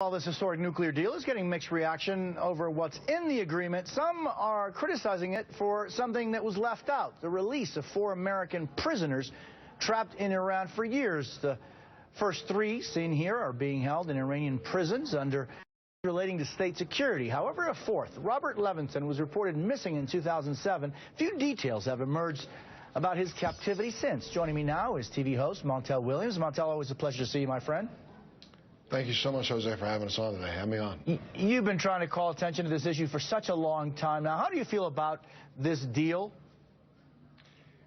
While this historic nuclear deal is getting mixed reaction over what's in the agreement, some are criticizing it for something that was left out, the release of 4 American prisoners trapped in Iran for years. The first 3 seen here are being held in Iranian prisons under relating to state security. However, a 4th, Robert Levinson, was reported missing in 2007. Few details have emerged about his captivity since. Joining me now is TV host Montel Williams. Montel, always a pleasure to see you, my friend. Thank you so much, Jose, for having us on today. Have me on. You've been trying to call attention to this issue for such a long time now. How do you feel about this deal?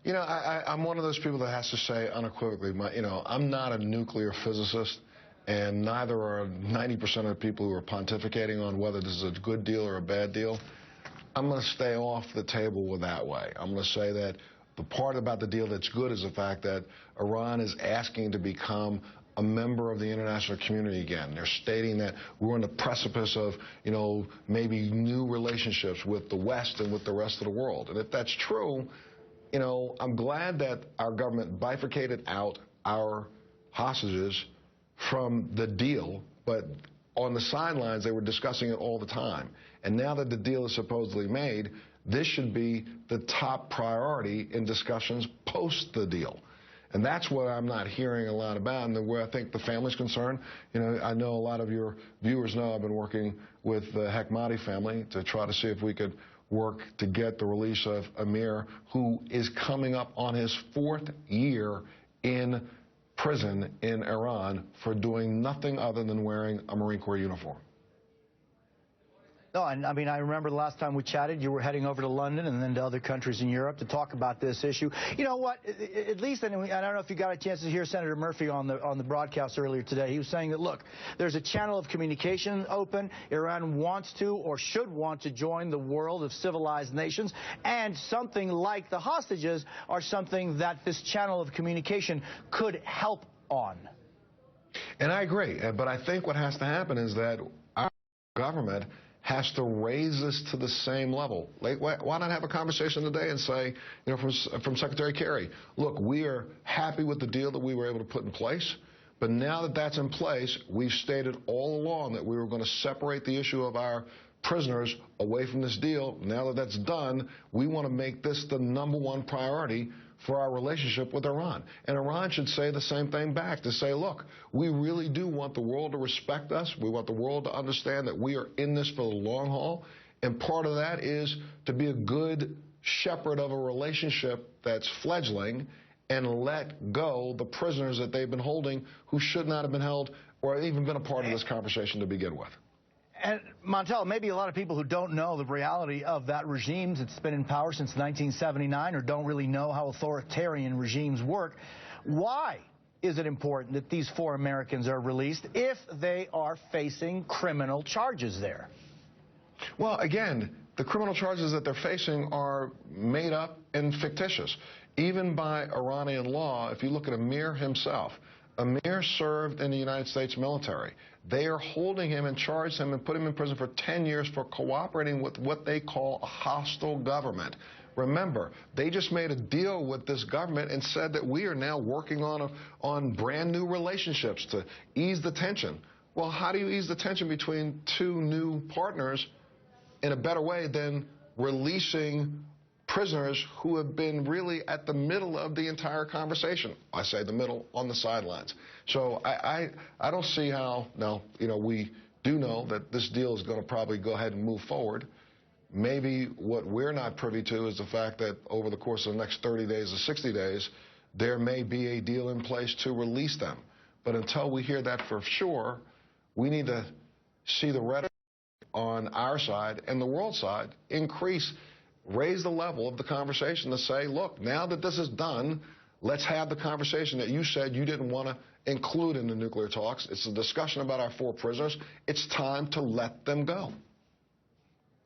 You know, I'm one of those people that has to say unequivocally, I'm not a nuclear physicist, and neither are 90% of the people who are pontificating on whether this is a good deal or a bad deal. I'm going to stay off the table with that way. I'm going to say that the part about the deal that's good is the fact that Iran is asking to become a member of the international community again. They're stating that we're on the precipice of, maybe new relationships with the West and with the rest of the world. And if that's true, I'm glad that our government bifurcated out our hostages from the deal, but on the sidelines they were discussing it all the time. And now that the deal is supposedly made, this should be the top priority in discussions post the deal. And that's what I'm not hearing a lot about, and where I think the family's concerned. I know a lot of your viewers know I've been working with the Hekmati family to try to see if we could work to get the release of Amir, who is coming up on his 4th year in prison in Iran for doing nothing other than wearing a Marine Corps uniform. No, and I mean, I remember the last time we chatted, you were heading over to London and then to other countries in Europe to talk about this issue. You know what? At least, and I don't know if you got a chance to hear Senator Murphy on the broadcast earlier today. He was saying that, look, there's a channel of communication open. Iran wants to or should want to join the world of civilized nations, and something like the hostages are something that this channel of communication could help on. And I agree, but I think what has to happen is that our government has to raise this to the same level. Like, why not have a conversation today and say, from Secretary Kerry, look, we are happy with the deal that we were able to put in place, but now that that's in place, we've stated all along that we were going to separate the issue of our prisoners away from this deal. Now that that's done, we want to make this the #1 priority for our relationship with Iran. And Iran should say the same thing back, to say, look, we really do want the world to respect us. We want the world to understand that we are in this for the long haul. And part of that is to be a good shepherd of a relationship that's fledgling and let go the prisoners that they've been holding who should not have been held or even been a part of this conversation to begin with. And, Montel, maybe a lot of people who don't know the reality of that regime that's been in power since 1979 or don't really know how authoritarian regimes work. Why is it important that these 4 Americans are released if they are facing criminal charges there? Well, again, the criminal charges that they're facing are made up and fictitious. Even by Iranian law, if you look at Amir himself, Amir served in the United States military. They are holding him and charged him and put him in prison for 10 years for cooperating with what they call a hostile government. Remember, they just made a deal with this government and said that we are now working on brand new relationships to ease the tension. Well, how do you ease the tension between 2 new partners in a better way than releasing prisoners who have been really at the middle of the entire conversation? I say the middle, on the sidelines. So I don't see how. Now, we do know that this deal is going to probably go ahead and move forward. Maybe what we're not privy to is the fact that over the course of the next 30 days or 60 days, there may be a deal in place to release them. But until we hear that for sure, we need to see the rhetoric on our side and the world side increase. Raise the level of the conversation to say, look, now that this is done, let's have the conversation that you said you didn't want to include in the nuclear talks. It's a discussion about our 4 prisoners. It's time to let them go.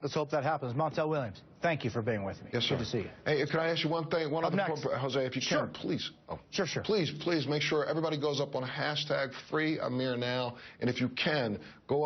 Let's hope that happens. Montel Williams, thank you for being with me. Yes, sir. Good to see you. Hey, can I ask you one thing? One other point, Jose, if you Sure. can, please. Oh. Sure. Please make sure everybody goes up on #FreeAmirNow. And if you can, go